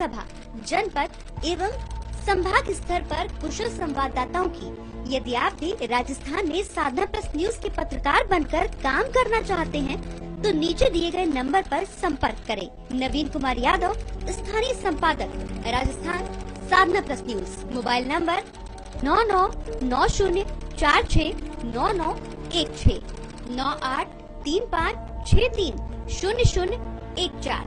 सभा, जनपद एवं संभाग स्तर पर कुशल संवाददाताओं की। यदि आप भी राजस्थान में साधना प्लस न्यूज के पत्रकार बनकर काम करना चाहते हैं तो नीचे दिए गए नंबर पर संपर्क करें। नवीन कुमार यादव, स्थानीय संपादक, राजस्थान, साधना प्लस न्यूज। Mobile number 9990469916 9835630014।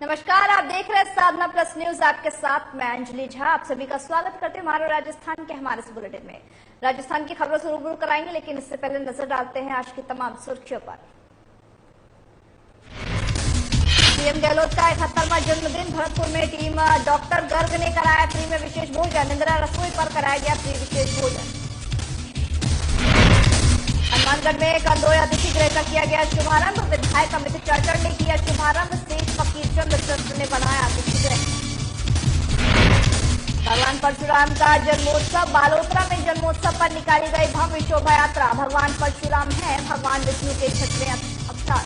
नमस्कार, आप देख रहे हैं साधना प्लस न्यूज। आपके साथ मैं अंजलि झा। आप सभी का स्वागत करते हैं हमारे राजस्थान के हमारे इस बुलेटिन में। राजस्थान की खबरों से रूबरू कराएंगे, लेकिन इससे पहले नजर डालते हैं आज की तमाम सुर्खियों पर। सीएम गहलोत का 71वां जन्मदिन। भरतपुर में टीम डॉक्टर गर्ग ने कराया फ्री में विशेष भोजन। इंदिरा रसोई पर कराया गया फ्री विशेष भोजन। हनुमानगढ़ में कंदोई अतिथि गृह का किया गया शुभारंभ। विधायक अमित चाचड़ ने किया शुभारंभ। सेठ फकीरचंद ट्रस्ट ने बनाया अतिथि गृह। भगवान परशुराम का जन्मोत्सव। बालोतरा में जन्मोत्सव पर निकाली गई भव्य शोभा यात्रा। भगवान परशुराम है भगवान विष्णु के 6वें अवतार।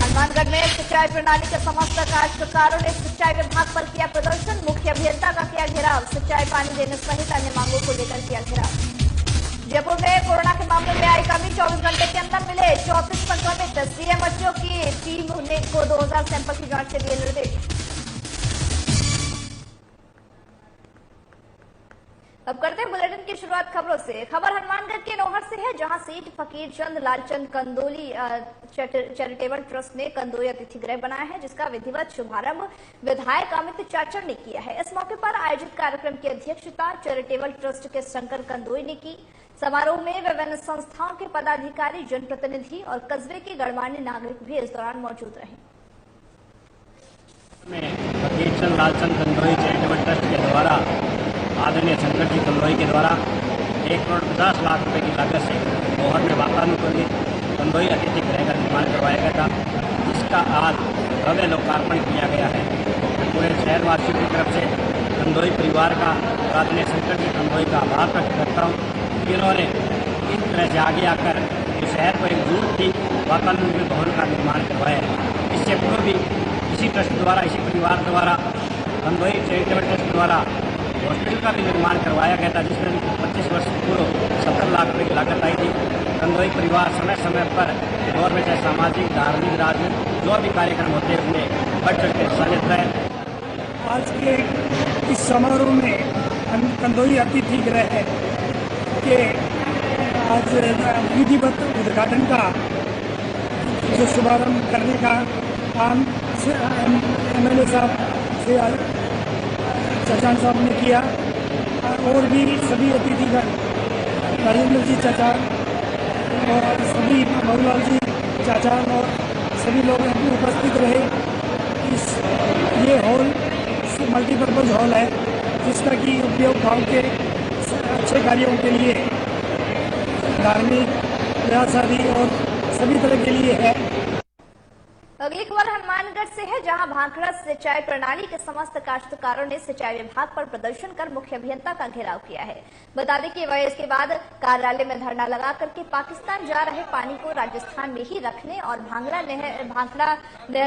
हनुमानगढ़ में सिंचाई प्रणाली के समस्त काश्तकारों ने सिंचाई विभाग पर किया प्रदर्शन। मुख्य अभियंता का किया घेराव। सिंचाई पानी देने सहित अन्य मांगों को लेकर किया घेराव। जयपुर में कोरोना के मामलों में आई कमी। 24 घंटे के अंदर मिले 34 संक्रमित। सीएमएचओ की टीम को 2000 सैंपल की जांच के दिए निर्देश। अब करते हैं बुलेटिन की शुरुआत खबरों से। खबर हनुमानगढ़ के नौहर से है, जहां सेठ फकीरचंद लालचंद कंदोली चैरिटेबल ट्रस्ट ने कंदोई अतिथि गृह बनाया है, जिसका विधिवत शुभारंभ विधायक अमित चाचड़ ने किया है। इस मौके पर आयोजित कार्यक्रम की अध्यक्षता चैरिटेबल ट्रस्ट के शंकर कंदोई ने की। समारोह में विभिन्न संस्थाओं के पदाधिकारी, जनप्रतिनिधि और कस्बे के गणमान्य नागरिक भी इस दौरान मौजूद रहे। फकीरचंद लालचंद कंदोई चैरिटेबल ट्रस्ट के द्वारा आदरणीय शंकर जी कंदोई के द्वारा 1,50,00,000 रुपए की लागत से मोहर में वातानुकूलित कंदोई अतिथि गृह का निर्माण करवाया गया था, जिसका आज भव्य लोकार्पण किया गया है। पूरे शहरवासियों की तरफ से कंदोई परिवार का और आदरणीय शंकर जी कंदोई का आभार व्यक्त करता हूँ, जिन्होंने इस तरह से आगे आकर इस शहर को एकजुट थी वातानुकूलित भवन का निर्माण करवाया है। इससे पूर्व भी इसी ट्रस्ट द्वारा, इसी परिवार द्वारा कंदोई चैरिटेबल ट्रस्ट द्वारा हॉस्पिटल का भी निर्माण करवाया गया था, जिसमें 25 वर्ष पूर्व 70 लाख रुपये की लागत आई थी। कंदोई परिवार समय समय पर दौर में चाहे सामाजिक, धार्मिक, राजनीतिक जो भी कार्यक्रम होते हैं उन्हें बढ़ चढ़ के हिस्सा लेता है। आज के इस समारोह में कंदोई अतिथि गृह के आज विधिवत उद्घाटन का जो शुभारंभ करने का काम MLA साहब से चचान साहब ने किया, और भी सभी अतिथिगण राजेंद्र जी चचान और सभी महुलाल जी चचान और सभी लोग उपस्थित रहे। ये हॉल मल्टीपर्पज़ हॉल है, जिसका कि उपयोग गाँव के अच्छे कार्यों के लिए, धार्मिक, ब्याह शादी और सभी तरह के लिए है। अगली खबर हनुमानगढ़ से है, जहां भाखड़ा सिंचाई प्रणाली के समस्त काश्तकारों ने सिंचाई विभाग पर प्रदर्शन कर मुख्य अभियंता का घेराव किया है। बता दें कि वह इसके बाद कार्यालय में धरना लगा करके पाकिस्तान जा रहे पानी को राजस्थान में ही रखने और भाखड़ा नहर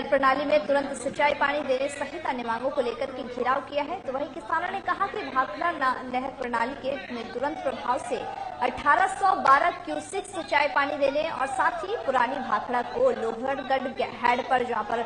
प्रणाली में तुरंत सिंचाई पानी देने सहित अन्य मांगों को लेकर के घेराव किया है। तो वहीं किसानों ने कहा कि भाखड़ा नहर प्रणाली के तुरंत प्रभाव से 1812 क्यूसेक सिंचाई पानी देने और साथ ही पुरानी भाखड़ा को लोहरगढ़ हेड पर, जहां पर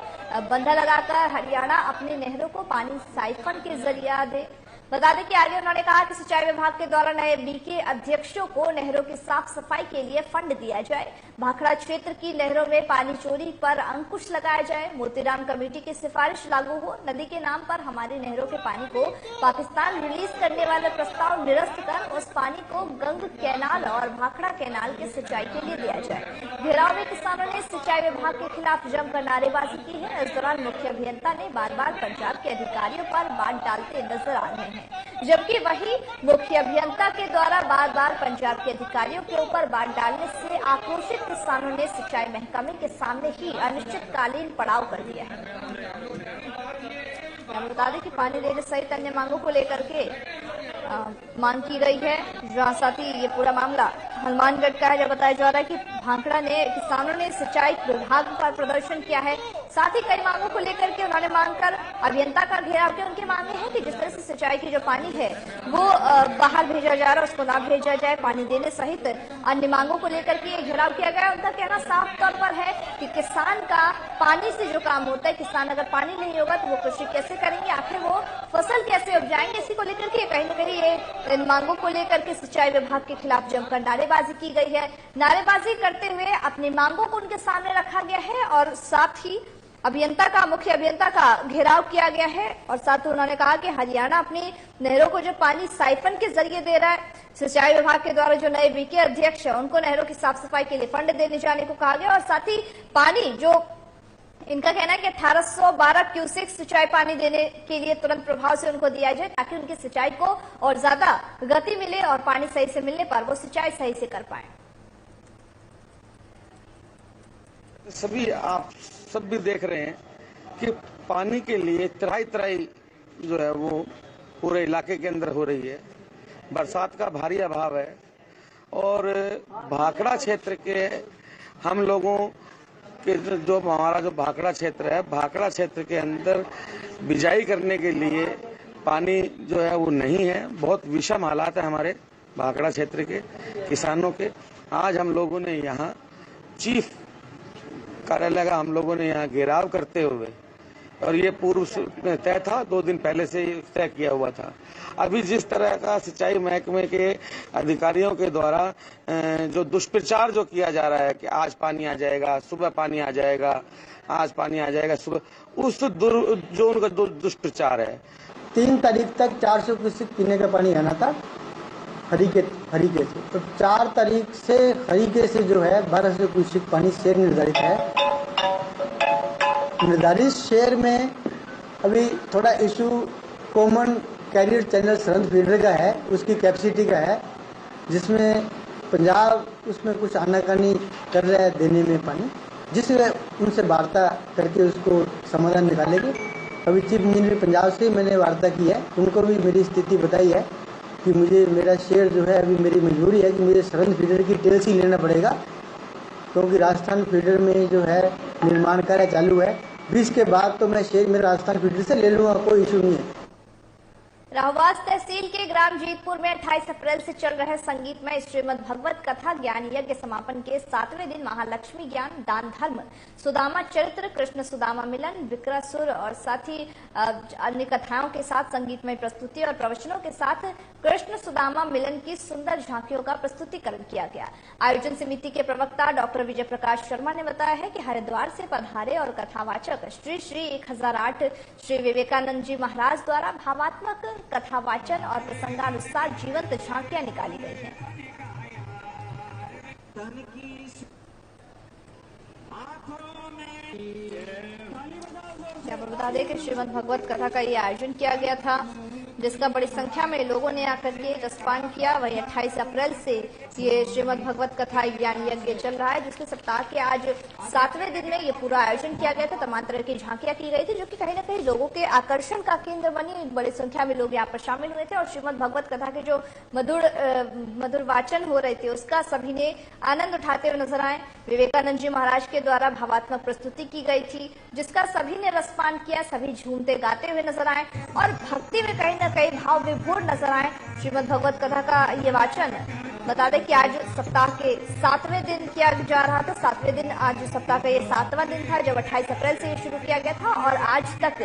बंधा लगाकर हरियाणा अपनी नहरों को पानी साइफन के जरिए दे। बता दें कि आगे उन्होंने कहा कि सिंचाई विभाग के द्वारा नए बीके अध्यक्षों को नहरों की साफ सफाई के लिए फंड दिया जाए। भाखड़ा क्षेत्र की नहरों में पानी चोरी पर अंकुश लगाया जाए। मोतीराम कमेटी की सिफारिश लागू हो। नदी के नाम पर हमारी नहरों के पानी को पाकिस्तान रिलीज करने वाले प्रस्ताव निरस्त कर उस पानी को गंग कैनाल और भाखड़ा कैनाल की सिंचाई के लिए दिया जाए। घेराव में किसानों ने सिंचाई विभाग के खिलाफ जमकर नारेबाजी की है। इस दौरान मुख्य अभियंता ने बार बार पंजाब के अधिकारियों पर बात डालते नजर आ रहे हैं। हैं, जबकि वही मुख्य अभियंता के द्वारा बार बार पंजाब के अधिकारियों के ऊपर बात डालने से आक्रोशित किसानों ने सिंचाई महकमे के सामने ही अनिश्चितकालीन पड़ाव कर दिया है। बता दें कि पानी देने सहित अन्य मांगों को लेकर के मांग की गई है। जहां साथ ही ये पूरा मामला हनुमानगढ़ का है, जब बताया जा रहा है कि भांखड़ा ने किसानों ने सिंचाई विभाग पर प्रदर्शन किया है। साथ ही कई मांगों को लेकर के उन्होंने मांग कर अभियंता का घेराव किया। उनकी मांगे हैं कि जिस तरह से सिंचाई की जो पानी है वो बाहर भेजा जा रहा है, उसको ना भेजा जाए। पानी देने सहित अन्य मांगों को लेकर के घेराव किया गया। उनका कहना साफ तौर पर है कि किसान का पानी से जो काम होता है, किसान अगर पानी नहीं होगा तो वो कृषि कैसे करेंगे, आखिर वो फसल कैसे उपजाएंगे। इसी को लेकर के कहीं न कहीं ये इन मांगों को लेकर के सिंचाई विभाग के खिलाफ जमकर नारेबाजी की गई है। नारेबाजी करते हुए अपनी मांगों को उनके सामने रखा गया है और साथ ही मुख्य अभियंता का घेराव किया गया है। और साथ ही उन्होंने कहा कि हरियाणा अपनी नहरों को जो पानी साइफन के जरिए दे रहा है, सिंचाई विभाग के द्वारा जो नए वीके अध्यक्ष है उनको नहरों की साफ सफाई के लिए फंड देने जाने को कहा गया। और साथ ही पानी जो इनका कहना है कि 1812 क्यूसेक सिंचाई पानी देने के लिए तुरंत प्रभाव से उनको दिया जाए, ताकि उनकी सिंचाई को और ज्यादा गति मिले और पानी सही से मिलने पर वो सिंचाई सही से कर पाए। सभी आप सब भी देख रहे हैं कि पानी के लिए तराई जो है वो पूरे इलाके के अंदर हो रही है। बरसात का भारी अभाव है और भाखड़ा क्षेत्र के हम लोगों के जो हमारा जो भाखड़ा क्षेत्र है, भाखड़ा क्षेत्र के अंदर बिजाई करने के लिए पानी जो है वो नहीं है। बहुत विषम हालात है हमारे भाखड़ा क्षेत्र के किसानों के। आज हम लोगों ने यहाँ चीफ कार्यालय का हम लोगों ने यहाँ घेराव करते हुए, और ये पूर्व में तय था, 2 दिन पहले से तय किया हुआ था। अभी जिस तरह का सिंचाई महकमे के अधिकारियों के द्वारा जो दुष्प्रचार जो किया जा रहा है कि आज पानी आ जाएगा, सुबह पानी आ जाएगा, आज पानी आ जाएगा सुबह, उस जो उनका दुष्प्रचार है। 3 तारीख तक 400 क्यूसेक पीने का पानी आना था हरीके से, तो 4 तारीख से हरीके से जो है 1200 क्यूसेक पानी शेयर निर्धारित है। निर्धारित शेयर में अभी थोड़ा इशू कॉमन कैरियर चैनल सरहद फीडर का है, उसकी कैपेसिटी का है, जिसमें पंजाब उसमें कुछ आनाकानी कर रहा है देने में पानी, जिसमें उनसे वार्ता करके उसको समाधान निकालेंगे। अभी चीफ मिनिस्टर पंजाब से मैंने वार्ता की है, उनको भी मेरी स्थिति बताई है कि मुझे मेरा शेयर जो है अभी मेरी मजबूरी है कि मुझे सरहद फीडर की टेल्सी लेना पड़ेगा, क्योंकि राजस्थान फीडर में जो है निर्माण कार्य चालू है। 20 के बाद तो मैं शेयर मेरे राजस्थान फीडर से ले लूँगा, कोई इशू नहीं है। राहवास तहसील के ग्राम जीतपुर में 28 अप्रैल से चल रहे संगीतमय श्रीमद् भगवत कथा ज्ञान यज्ञ समापन के 7वें दिन महालक्ष्मी ज्ञान, दान धर्म, सुदामा चरित्र, कृष्ण सुदामा मिलन, विक्रसुर और साथ ही अन्य कथाओं के साथ संगीतमय प्रस्तुति और प्रवचनों के साथ कृष्ण सुदामा मिलन की सुंदर झांकियों का प्रस्तुतिकरण किया गया। आयोजन समिति के प्रवक्ता डॉक्टर विजय प्रकाश शर्मा ने बताया है कि हरिद्वार से पधारे और कथावाचक श्री 1008 श्री विवेकानंद जी महाराज द्वारा भावात्मक कथावाचन और प्रसंगानुसार जीवंत झांकियां निकाली गई हैं। आपको बता दें कि श्रीमद् भगवत कथा का ये आयोजन किया गया था, जिसका बड़ी संख्या में लोगों ने आकर के रसपान किया। वही 28 अप्रैल से ये श्रीमद् भगवत कथा ज्ञान यज्ञ चल रहा है, जिसके सप्ताह के आज 7वें दिन में ये पूरा आयोजन किया गया था। तमाम तरह की झांकियां की गई थी, जो कि कहीं न कहीं लोगों के आकर्षण का केंद्र बनी। बड़ी संख्या में लोग यहाँ पर शामिल हुए थे और श्रीमद् भगवत कथा के जो मधुर वाचन हो रहे थे उसका सभी ने आनंद उठाते हुए नजर आए। विवेकानंद जी महाराज के द्वारा भावात्मक प्रस्तुति की गई थी, जिसका सभी ने रसपान किया, सभी झूमते गाते हुए नजर आए और भक्ति में कहीं न कहीं भाव विभोर नजर आए। श्रीमद् भगवत कथा का ये वाचन बता दें कि आज सप्ताह के 7वें दिन किया जा रहा था। 7वें दिन, आज सप्ताह का ये 7वां दिन था, जब 28 अप्रैल से ये शुरू किया गया था और आज तक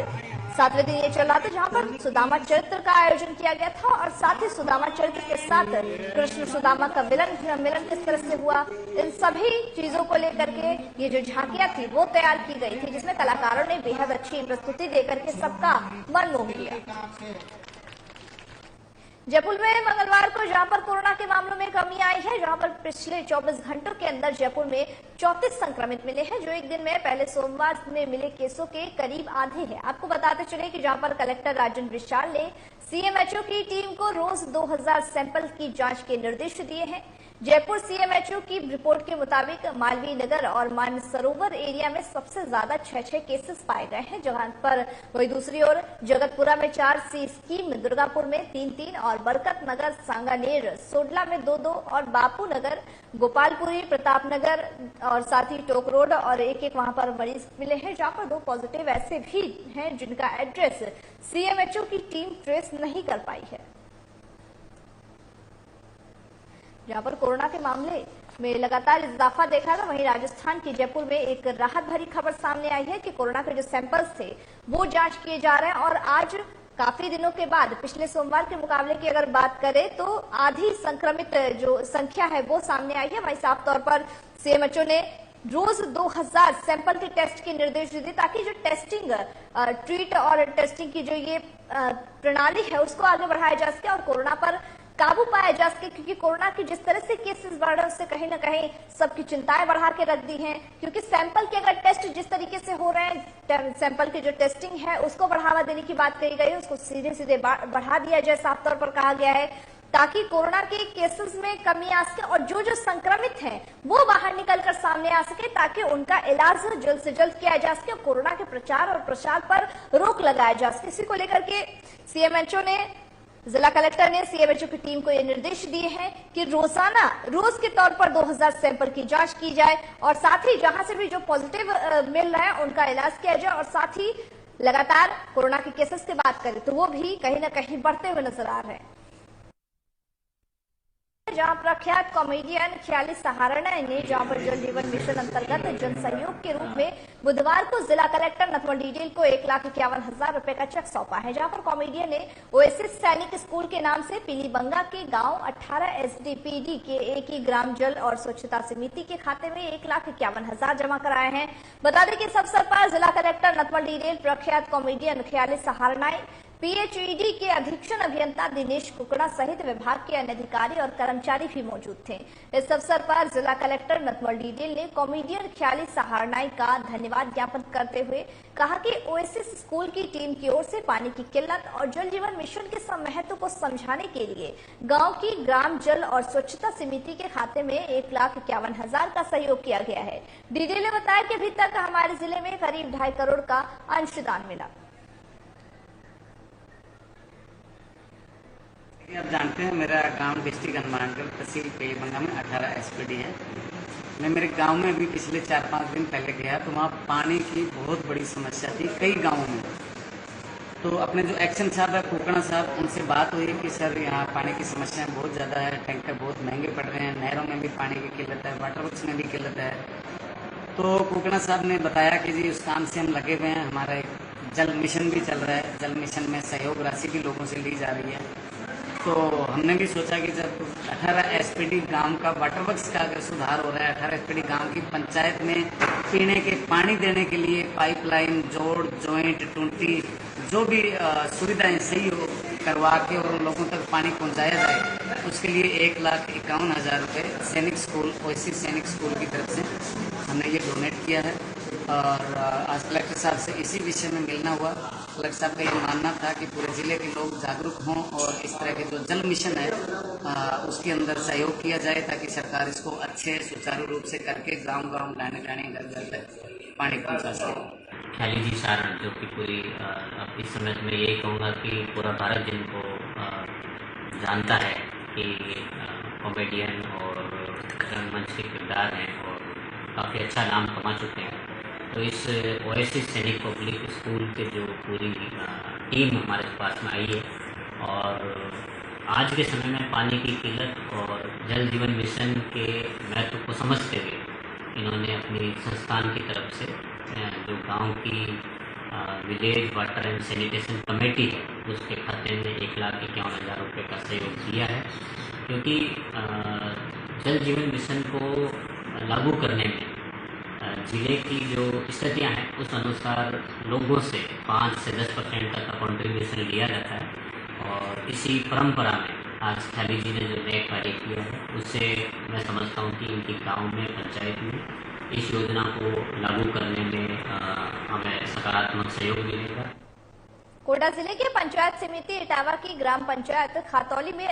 7वें दिन ये चल रहा था, जहां पर सुदामा चरित्र का आयोजन किया गया था और साथ ही सुदामा चरित्र के साथ कृष्ण सुदामा का मिलन किस तरह से हुआ, इन सभी चीजों को लेकर के ये जो झांकियां थी वो तैयार की गई थी, जिसमें कलाकारों ने बेहद अच्छी प्रस्तुति देकर के सबका मन मोह लिया। जयपुर में मंगलवार को जहां पर कोरोना के मामलों में कमी आई है, जहां पर पिछले 24 घंटों के अंदर जयपुर में 34 संक्रमित मिले हैं, जो एक दिन में पहले सोमवार में मिले केसों के करीब आधे हैं। आपको बताते चले कि जहां पर कलेक्टर राजन विशाल ने सीएमएचओ की टीम को रोज 2000 सैंपल की जांच के निर्देश दिए हैं। जयपुर सीएमएचओ की रिपोर्ट के मुताबिक मालवीय नगर और मानसरोवर एरिया में सबसे ज्यादा 6 केसेस पाए गए हैं, जहां पर वही दूसरी ओर जगतपुरा में 4, सी स्कीम दुर्गापुर में 3 और बरकत नगर, सांगानेर, सोडला में 2 और बापू नगर, गोपालपुरी, प्रतापनगर और साथ ही टोक रोड और एक वहां पर मरीज मिले हैं, जहां पर 2 पॉजिटिव ऐसे भी हैं जिनका एड्रेस सीएमएचओ की टीम ट्रेस नहीं कर पाई है। जहां पर कोरोना के मामले में लगातार इजाफा देखा था, वहीं राजस्थान के जयपुर में एक राहत भरी खबर सामने आई है कि कोरोना के जो सैंपल्स थे वो जांच किए जा रहे हैं और आज काफी दिनों के बाद पिछले सोमवार के मुकाबले की अगर बात करें तो आधी संक्रमित जो संख्या है वो सामने आई है। वहीं साफ तौर पर सीएमएचओ ने रोज 2000 सैंपल के टेस्ट के निर्देश दिए ताकि जो टेस्टिंग ट्रीट और टेस्टिंग की जो ये प्रणाली है उसको आगे बढ़ाया जा सके और कोरोना पर काबू पाया जा सके, क्योंकि कोरोना के जिस तरह से केसेस बढ़ रहे हैं उससे कहीं ना कहीं सबकी चिंताएं बढ़ा के रख दी हैं। क्योंकि सैंपल के अगर टेस्ट जिस तरीके से हो रहे हैं, सैंपल की जो टेस्टिंग है उसको बढ़ावा देने की बात कही गई है, उसको सीधे बढ़ा दिया जाए, साफ तौर पर कहा गया है, ताकि कोरोना के केसेस में कमी आ सके और जो संक्रमित हैं वो बाहर निकलकर सामने आ सके, ताकि उनका इलाज जल्द से जल्द किया जा सके और कोरोना के प्रचार और प्रसार पर रोक लगाया जा सके। इसी को लेकर के सीएमएचओ ने, जिला कलेक्टर ने सीएमएचओ की टीम को ये निर्देश दिए हैं कि रोज के तौर पर 2000 सैंपल की जांच की जाए और साथ ही जहां से भी जो पॉजिटिव मिल रहे हैं उनका इलाज किया जाए और साथ ही लगातार कोरोना के केसेस की बात करें तो वो भी कहीं ना कहीं बढ़ते हुए नजर आ रहे हैं। जहां प्रख्यात कॉमेडियन ख्याली सहारणा ने जहां पर जल जीवन मिशन अंतर्गत जन सहयोग के रूप में बुधवार को जिला कलेक्टर नथमल डीडेल को 1,51,000 रुपए का चेक सौंपा है। जहां पर कॉमेडियन ने ओएसिस सैनिक स्कूल के नाम से पीलीबंगा के गांव 18 एसडीपीडी के एक ही ग्राम जल और स्वच्छता समिति के खाते में 1,51,000 जमा कराए हैं। बता दें कि इस अवसर पर जिला कलेक्टर नथमल डीडेल, प्रख्यात कॉमेडियन ख्याली सहारणा, पीएचईडी के अधीक्षण अभियंता दिनेश कुकड़ा सहित विभाग के अन्य अधिकारी और कर्मचारी भी मौजूद थे। इस अवसर पर जिला कलेक्टर नथमल डीडेल ने कॉमेडियन ख्याली सहारनाई का धन्यवाद ज्ञापन करते हुए कहा कि ओएसिस स्कूल की टीम की ओर से पानी की किल्लत और जल जीवन मिशन के महत्व को समझाने के लिए गांव की ग्राम जल और स्वच्छता समिति के खाते में 1,51,000 का सहयोग किया गया है। डीडेल ने बताया कि अभी तक हमारे जिले में करीब 2.5 करोड़ का अंशदान मिला। आप जानते हैं मेरा गांव डिस्ट्रिक्ट हनुमानगढ़ तहसील पीलीबंगा में 18 एसपीडी है। मैं मेरे गांव में भी पिछले 4-5 दिन पहले गया तो वहाँ पानी की बहुत बड़ी समस्या थी कई गांवों में। तो अपने जो एक्शन साहब है कुकड़ा साहब, उनसे बात हुई कि सर यहाँ पानी की समस्याएं बहुत ज़्यादा है, टैंकर बहुत महंगे पड़ रहे हैं, नहरों में भी पानी की किल्लत है, वाटर वर्क्स में भी किल्लत है। तो कुकड़ा साहब ने बताया कि जी उस काम से हम लगे हुए हैं, हमारा एक जल मिशन भी चल रहा है, जल मिशन में सहयोग राशि भी लोगों से ली जा रही है। तो हमने भी सोचा कि जब 18 एसपीडी गांव का वाटर वर्क्स का अगर सुधार हो रहा है, 18 एसपीडी गांव की पंचायत में पीने के पानी देने के लिए पाइपलाइन, जोड़, जॉइंट, टूंटी, जो भी सुविधाएं सही हो करवा के और उन लोगों तक पानी पहुंचाया जाए, उसके लिए 1,51,000 रुपये सैनिक स्कूल, ओएसिस सैनिक स्कूल की तरफ से हमने ये डोनेट किया है। और आज कलेक्टर साहब से इसी विषय में मिलना हुआ। कलेक्टर साहब का ये मानना था कि पूरे जिले के लोग जागरूक हों और इस तरह के जो जल मिशन है उसके अंदर सहयोग किया जाए ताकि सरकार इसको अच्छे सुचारू रूप से करके गांव-गांव, गाने-गाने, घर-घर तक पानी पहुंचा सके। ख्याली जी सारण जो कि पूरी इस समय में यही कहूँगा कि पूरा भारत जिनको जानता है कि कॉमेडियन और मंच के किरदार हैं और काफ़ी अच्छा नाम कमा चुके हैं। तो इस ओएसिस सैनिक पब्लिक स्कूल के जो पूरी टीम हमारे पास में आई है और आज के समय में पानी की किल्लत और जल जीवन मिशन के महत्व को समझते हुए इन्होंने अपनी संस्थान की तरफ से जो गांव की village water and sanitation committee है उसके खाते में 1,51,000 रुपये का सहयोग दिया है। क्योंकि जल जीवन मिशन को लागू करने में जिले की जो स्थितियाँ हैं उस अनुसार लोगों से 5 से 10% तक का कॉन्ट्रीब्यूशन लिया जाता है और इसी परंपरा में आज ख्याली जी ने जो नया कार्य किया है उससे मैं समझता हूँ कि इनकी गांव में, पंचायत में इस योजना को लागू करने में हमें सकारात्मक सहयोग मिलेगा। कोटा जिले के पंचायत समिति इटावा की ग्राम पंचायत खातौली में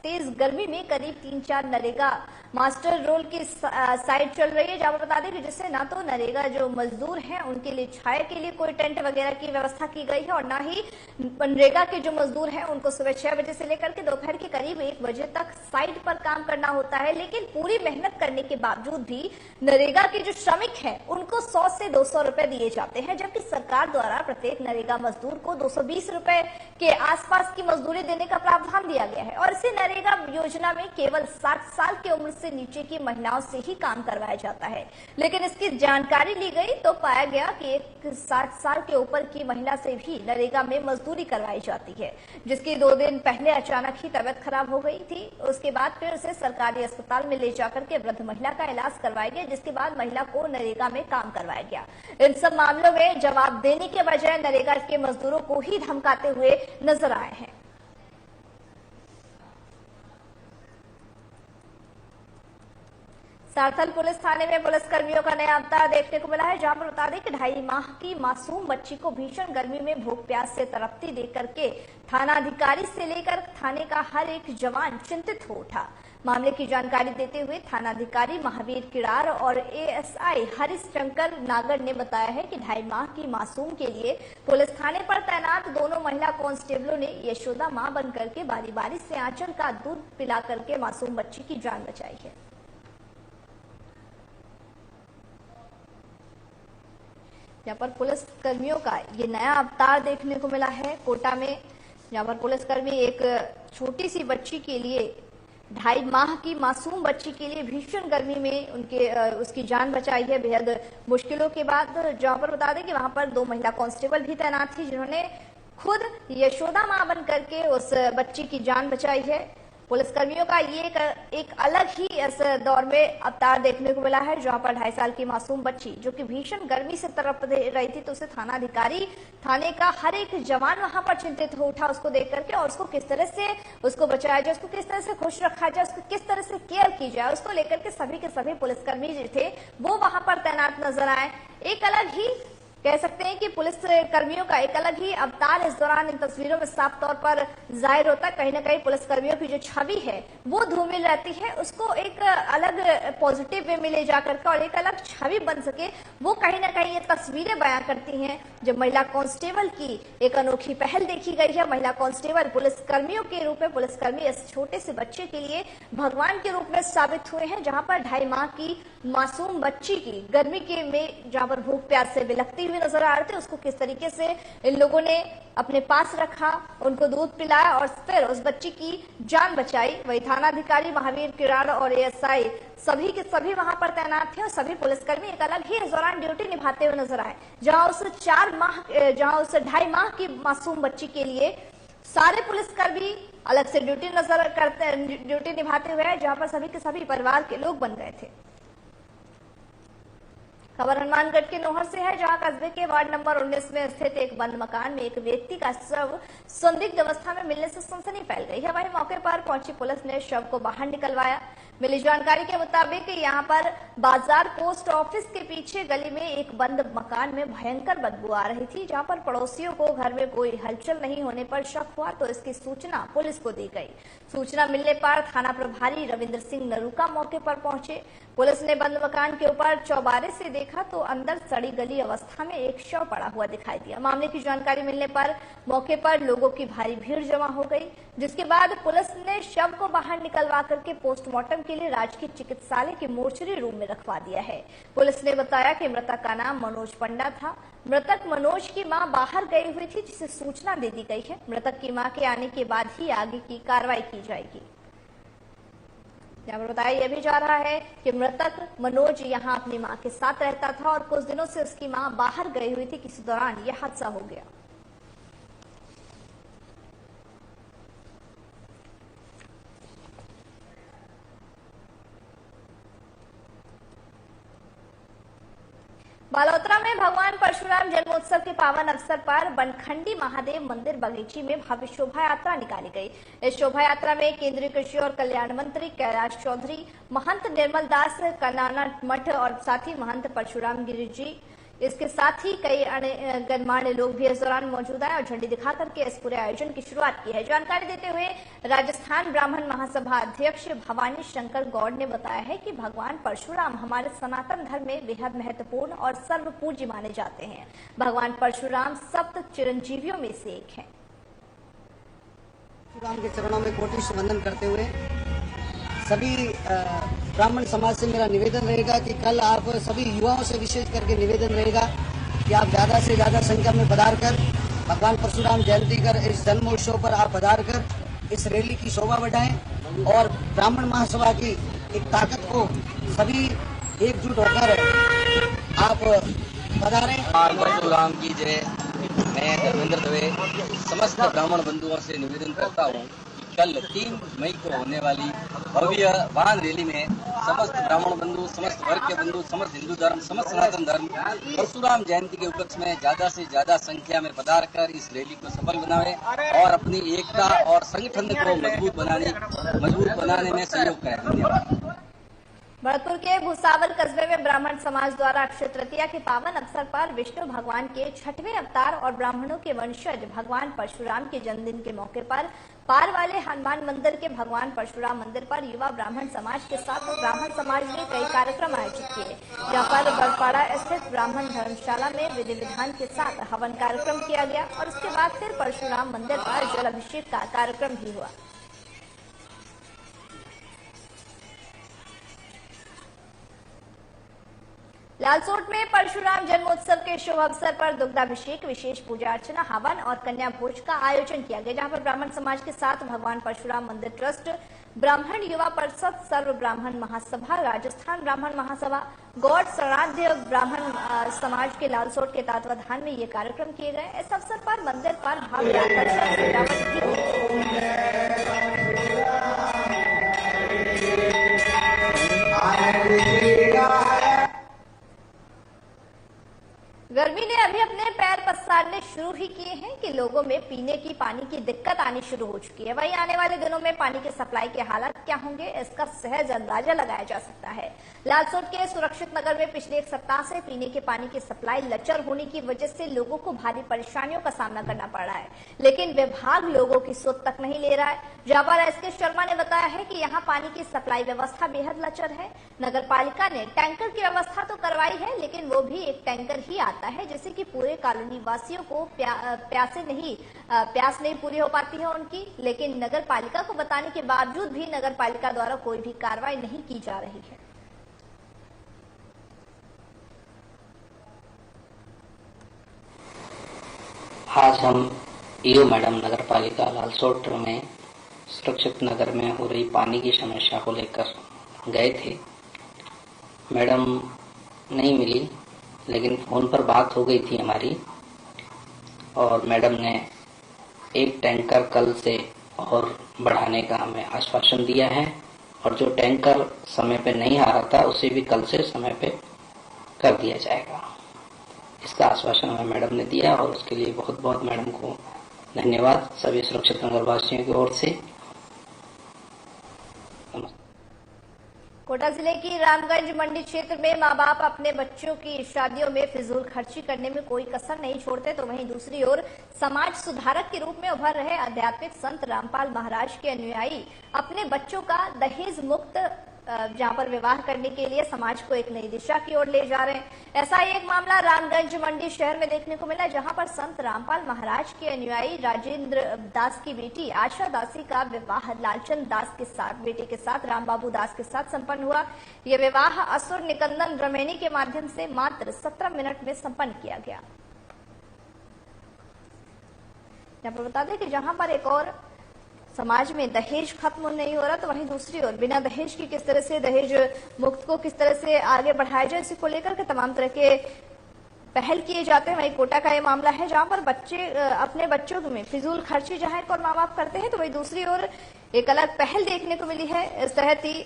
तेज गर्मी में करीब 3-4 नरेगा मास्टर रोल की साइट चल रही है, जहां बता दें कि जिससे ना तो नरेगा जो मजदूर हैं उनके लिए छाया के लिए कोई टेंट वगैरह की व्यवस्था की गई है और ना ही मनरेगा के जो मजदूर हैं उनको सुबह 6 बजे से लेकर के दोपहर के करीब 1 बजे तक साइट पर काम करना होता है। लेकिन पूरी मेहनत करने के बावजूद भी नरेगा के जो श्रमिक हैं उनको 100 से 200 रुपए दिए जाते हैं, जबकि सरकार द्वारा प्रत्येक नरेगा मजदूर को 220 रुपए के आसपास की मजदूरी देने का प्रावधान दिया गया है। और इसी नरेगा योजना में केवल 60 साल की उम्र से नीचे की महिलाओं से ही काम करवाया जाता है। लेकिन इसकी जानकारी ली गई तो पाया गया कि एक 60 साल के ऊपर की महिला से भी नरेगा में मजदूरी करवाई जाती है, जिसकी 2 दिन पहले अचानक ही तबीयत खराब हो गई थी। उसके बाद फिर उसे सरकारी अस्पताल में ले जाकर के वृद्ध महिला का इलाज करवाया गया, जिसके बाद महिला को नरेगा में काम करवाया गया। इन सब मामलों में जवाब देने के बजाय नरेगा के मजदूरों को ही धमकाते हुए नजर आए हैं। सार्थल पुलिस थाने में पुलिस कर्मियों का नया अवतार देखने को मिला है, जहां पर बता दें कि 2.5 माह की मासूम बच्ची को भीषण गर्मी में भूख प्यास से तड़पती देख करके थानाधिकारी से लेकर थाने का हर एक जवान चिंतित हो उठा। मामले की जानकारी देते हुए थानाधिकारी महावीर किरार और एएसआई हरिशंकर नागर ने बताया है कि 2.5 माह की मासूम के लिए पुलिस थाने पर तैनात दोनों महिला कांस्टेबलों ने यशोदा मां बनकर के बारी बारी से आंचल का दूध पिला करके मासूम बच्ची की जान बचाई है। यहाँ पर पुलिस कर्मियों का ये नया अवतार देखने को मिला है कोटा में, यहाँ पर पुलिसकर्मी एक छोटी सी बच्ची के लिए 2.5 माह की मासूम बच्ची के लिए भीषण गर्मी में उसकी जान बचाई है बेहद मुश्किलों के बाद। जहां पर बता दें कि वहां पर 2 महिला कांस्टेबल भी तैनात थी, जिन्होंने खुद यशोदा मां बन करके उस बच्ची की जान बचाई है। पुलिसकर्मियों का ये एक अलग ही इस दौर में अवतार देखने को मिला है, जहां पर 2.5 साल की मासूम बच्ची जो कि भीषण गर्मी से तड़प रही थी, तो उसे थानाधिकारी थाने का हर एक जवान वहां पर चिंतित हो उठा उसको देख करके, और उसको किस तरह से उसको बचाया जाए, उसको किस तरह से खुश रखा जाए, उसको किस तरह से केयर की जाए, उसको लेकर के सभी के सभी पुलिसकर्मी जो थे वो वहां पर तैनात नजर आए। एक अलग ही कह सकते हैं कि पुलिस कर्मियों का एक अलग ही अवतार इस दौरान इन तस्वीरों में साफ तौर पर जाहिर होता है। कहीं ना कहीं पुलिस कर्मियों की जो छवि है वो धूमिल रहती है, उसको एक अलग पॉजिटिव वे में ले जाकर के और एक अलग छवि बन सके, वो कहीं ना कहीं ये तस्वीरें बयां करती हैं। जो महिला कांस्टेबल की एक अनोखी पहल देखी गई है, महिला कांस्टेबल पुलिस कर्मियों के रूप में पुलिसकर्मी इस छोटे से बच्चे के लिए भगवान के रूप में साबित हुए हैं, जहां पर 2.5 माह की मासूम बच्ची की गर्मी के में जहां पर भूख प्यास से बिलखती नजर आ रहे थे, उसको किस तरीके से इन लोगों ने अपने पास रखा, उनको दूध पिलाया और फिर उस बच्ची की जान बचाई। वही थानाधिकारी महावीर किरार और एएसआई सभी के सभी वहां पर तैनात थे और सभी पुलिसकर्मी एक अलग ही इस दौरान ड्यूटी निभाते हुए नजर आए, जहां उस 2.5 माह की मासूम बच्ची के लिए सारे पुलिसकर्मी अलग से ड्यूटी निभाते हुए, जहां पर सभी के सभी परिवार के लोग बन गए थे। खबर हनुमानगढ़ के नोहर से है, जहां कस्बे के वार्ड नंबर 19 में स्थित एक बंद मकान में एक व्यक्ति का शव संदिग्ध अवस्था में मिलने से सनसनी फैल गई है। वहीं मौके पर पहुंची पुलिस ने शव को बाहर निकलवाया। मिली जानकारी के मुताबिक यहां पर बाजार पोस्ट ऑफिस के पीछे गली में एक बंद मकान में भयंकर बदबू आ रही थी, जहां पर पड़ोसियों को घर में कोई हलचल नहीं होने पर शक हुआ तो इसकी सूचना पुलिस को दी गई। सूचना मिलने पर थाना प्रभारी रविंद्र सिंह नरूका मौके पर पहुंचे। पुलिस ने बंद मकान के ऊपर चौबारे से देखा तो अंदर सड़ी गली अवस्था में एक शव पड़ा हुआ दिखाई दिया। मामले की जानकारी मिलने पर मौके पर लोगों की भारी भीड़ जमा हो गई, जिसके बाद पुलिस ने शव को बाहर निकलवा करके पोस्टमार्टम के लिए राजकीय चिकित्सालय के मोर्चरी रूम में रखवा दिया है। पुलिस ने बताया कि मृतक का नाम मनोज पंडा था। मृतक मनोज की मां बाहर गई हुई थी, जिसे सूचना दे दी गई है। मृतक की मां के आने के बाद ही आगे की कार्रवाई की जाएगी। यहाँ पर बताया यह भी जा रहा है कि मृतक मनोज यहाँ अपनी मां के साथ रहता था और कुछ दिनों से उसकी मां बाहर गई हुई थी, किसी दौरान यह हादसा हो गया। बालोतरा में भगवान परशुराम जन्मोत्सव के पावन अवसर पर बनखंडी महादेव मंदिर बगीची में भव्य शोभा यात्रा निकाली गई। इस शोभा यात्रा में केंद्रीय कृषि और कल्याण मंत्री कैलाश चौधरी, महंत निर्मल दास कनाना मठ और साथ ही महंत परशुराम गिरी जी इसके साथ ही कई गणमान्य लोग भी इस दौरान मौजूद हैं और झंडी दिखा करके इस पूरे आयोजन की शुरुआत की है। जानकारी देते हुए राजस्थान ब्राह्मण महासभा अध्यक्ष भवानी शंकर गौड़ ने बताया है कि भगवान परशुराम हमारे सनातन धर्म में बेहद महत्वपूर्ण और सर्वपूज्य माने जाते हैं। भगवान परशुराम सप्त चिरंजीवियों में से एक हैं। परशुराम के चरणों में कोटि वंदन करते हुए सभी ब्राह्मण समाज से मेरा निवेदन रहेगा कि कल आप सभी युवाओं से विशेष करके निवेदन रहेगा कि आप ज़्यादा से ज़्यादा संख्या में पधार कर भगवान परशुराम जयंती कर इस जन्मोत्सव पर आप पधार कर इस रैली की शोभा बढ़ाएं और ब्राह्मण महासभा की एक ताकत को सभी एकजुट होकर आप पधारें। परशुराम की जय। मैं धर्मेंद्र दवे समस्त ब्राह्मण बंधुओं से निवेदन करता हूँ कल 3 मई को होने वाली भव्य वाहन रैली में समस्त ब्राह्मण बंधु, समस्त वर्ग के बंधु, समस्त हिंदू धर्म, समस्त सनातन धर्म परशुराम जयंती के उपलक्ष्य में ज्यादा से ज्यादा संख्या में पधार कर इस रैली को सफल बनावे और अपनी एकता और संगठन को मजबूत बनाने में सहयोग करें। धन्यवाद। भरतपुर के भूसावल कस्बे में ब्राह्मण समाज द्वारा अक्षय तृतीया के पावन अवसर पर विष्णु भगवान के 6वें अवतार और ब्राह्मणों के वंशज भगवान परशुराम के जन्मदिन के मौके पर पार वाले हनुमान मंदिर के भगवान परशुराम मंदिर पर युवा ब्राह्मण समाज के साथ ब्राह्मण समाज ने कई कार्यक्रम आयोजित किए, जहां पर बरपाड़ा स्थित ब्राह्मण धर्मशाला में विधि विधान के साथ हवन कार्यक्रम किया गया और उसके बाद फिर परशुराम मंदिर पर जल अभिषेक का कार्यक्रम भी हुआ। लालसोट में परशुराम जन्मोत्सव के शुभ अवसर पर दुग्धाभिषेक, विशेष पूजा अर्चना, हवन और कन्या भोज का आयोजन किया गया, जहां पर ब्राह्मण समाज के साथ भगवान परशुराम मंदिर ट्रस्ट, ब्राह्मण युवा परिषद, सर्व ब्राह्मण महासभा, राजस्थान ब्राह्मण महासभा, गौड़ शरणाध्य ब्राह्मण समाज के लालसोट के तत्वाधान में ये कार्यक्रम किए गए। इस अवसर पर मंदिर पर भव्य आकर्षक सजावट गर्मी ने अभी अपने पैर पसारने शुरू ही किए हैं कि लोगों में पीने की पानी की दिक्कत आनी शुरू हो चुकी है। वहीं आने वाले दिनों में पानी के सप्लाई के हालात क्या होंगे, इसका सहज अंदाजा लगाया जा सकता है। लालसोट के सुरक्षित नगर में पिछले एक सप्ताह से पीने के पानी की सप्लाई लचर होने की वजह से लोगों को भारी परेशानियों का सामना करना पड़ रहा है, लेकिन विभाग लोगों की सुध तक नहीं ले रहा है। जहां पर एसके शर्मा ने बताया है कि यहाँ पानी की सप्लाई व्यवस्था बेहद लचर है। नगर पालिका ने टैंकर की व्यवस्था तो करवाई है, लेकिन वो भी एक टैंकर ही आता है, जिससे कि पूरे कॉलोनी वासियों को प्यास नहीं पूरी हो पाती है उनकी। लेकिन नगर पालिका को बताने के बावजूद भी नगर पालिका द्वारा कोई भी कार्रवाई नहीं की जा रही है। आज हम ईओ मैडम नगर पालिका लालसोट में सुरक्षित नगर में हो रही पानी की समस्या को लेकर गए थे। मैडम नहीं मिली, लेकिन फोन पर बात हो गई थी हमारी और मैडम ने एक टैंकर कल से और बढ़ाने का हमें आश्वासन दिया है और जो टैंकर समय पे नहीं आ रहा था उसे भी कल से समय पे कर दिया जाएगा। इसका आश्वासन हमें मैडम ने दिया और उसके लिए बहुत बहुत मैडम को धन्यवाद सभी सुरक्षित नगरवासियों की ओर से। कोटा जिले की रामगंज मंडी क्षेत्र में मां बाप अपने बच्चों की शादियों में फिजूल खर्ची करने में कोई कसर नहीं छोड़ते, तो वहीं दूसरी ओर समाज सुधारक के रूप में उभर रहे आध्यात्मिक संत रामपाल महाराज के अनुयायी अपने बच्चों का दहेज मुक्त जहां पर विवाह करने के लिए समाज को एक नई दिशा की ओर ले जा रहे हैं। ऐसा ही एक मामला रामगंज मंडी शहर में देखने को मिला, जहां पर संत रामपाल महाराज के अनुयायी राजेंद्र दास की बेटी आशा दासी का विवाह लालचंद दास के साथ, बेटे के साथ रामबाबू दास के साथ संपन्न हुआ। यह विवाह असुर निकंदन रमेनी के माध्यम से मात्र 17 मिनट में संपन्न किया गया। यहाँ पर बता दें कि जहां पर एक और समाज में दहेज खत्म नहीं हो रहा, तो वहीं दूसरी ओर बिना दहेज की किस तरह से दहेज मुक्त को किस तरह से आगे बढ़ाया जाए, इसी को लेकर के तमाम तरह के पहल किए जाते हैं। वहीं कोटा का ये मामला है जहां पर बच्चे अपने बच्चों में फिजूल खर्ची जहां एक और माँ बाप करते हैं, तो वहीं दूसरी ओर एक अलग पहल देखने को मिली है। इस तहत ही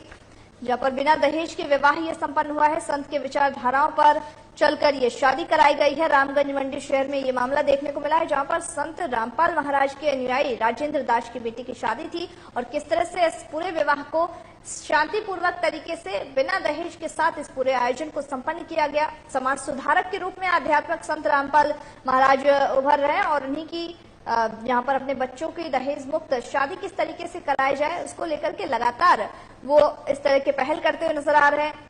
जहां पर बिना दहेज के विवाह ये संपन्न हुआ है, संत के विचारधाराओं पर चलकर ये शादी कराई गई है। रामगंज मंडी शहर में ये मामला देखने को मिला है, जहां पर संत रामपाल महाराज के अनुयायी राजेंद्र दास की बेटी की शादी थी और किस तरह से इस पूरे विवाह को शांतिपूर्वक तरीके से बिना दहेज के साथ इस पूरे आयोजन को संपन्न किया गया। समाज सुधारक के रूप में आध्यात्मिक संत रामपाल महाराज उभर रहे हैं और उन्हीं की यहाँ पर अपने बच्चों की दहेज मुक्त शादी किस तरीके से कराई जाए उसको लेकर के लगातार वो इस तरह के पहल करते हुए नजर आ रहे हैं।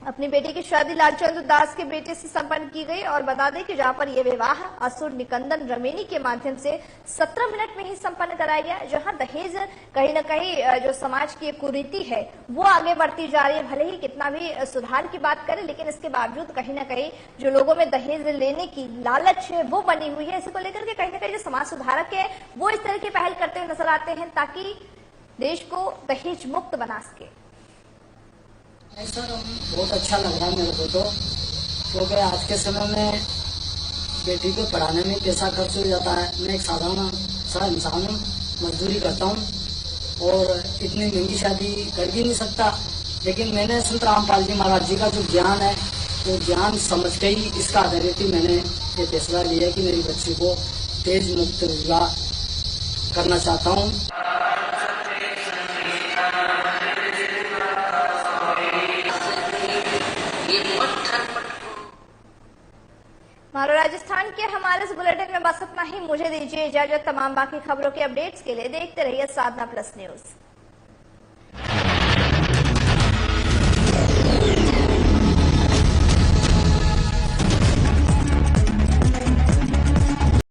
अपनी बेटी की शादी लालचंद दास के बेटे से संपन्न की गई और बता दें कि जहां पर यह विवाह असुर निकंदन रमेनी के माध्यम से 17 मिनट में ही संपन्न कराया गया। जहां दहेज कहीं न कहीं जो समाज की कुरीति है वो आगे बढ़ती जा रही है। भले ही कितना भी सुधार की बात करें लेकिन इसके बावजूद कहीं न कहीं जो लोगों में दहेज लेने की लालच है वो बनी हुई है। इसको लेकर के कहीं न कहीं जो समाज सुधारक है वो इस तरह की पहल करते हुए नजर आते हैं ताकि देश को दहेज मुक्त बना सके। सर बहुत अच्छा लग रहा है मेरे को तो, क्योंकि आज के समय में बेटी को पढ़ाने में पैसा खर्च हो जाता है। मैं एक साधारण सा इंसान हूँ, मजदूरी करता हूँ और इतनी महंगी शादी कर भी नहीं सकता। लेकिन मैंने संत रामपाल जी महाराज जी का जो ज्ञान है वो ज्ञान समझ के ही इसका आधारित ही मैंने ये फैसला लिया कि मेरी बच्ची को दहेज मुक्त विवाह करना चाहता हूँ। हमारे राजस्थान के हमारे इस बुलेटिन में बस इतना ही। मुझे दीजिए इजाजत। तमाम बाकी खबरों के अपडेट्स के लिए देखते रहिए साधना प्लस न्यूज।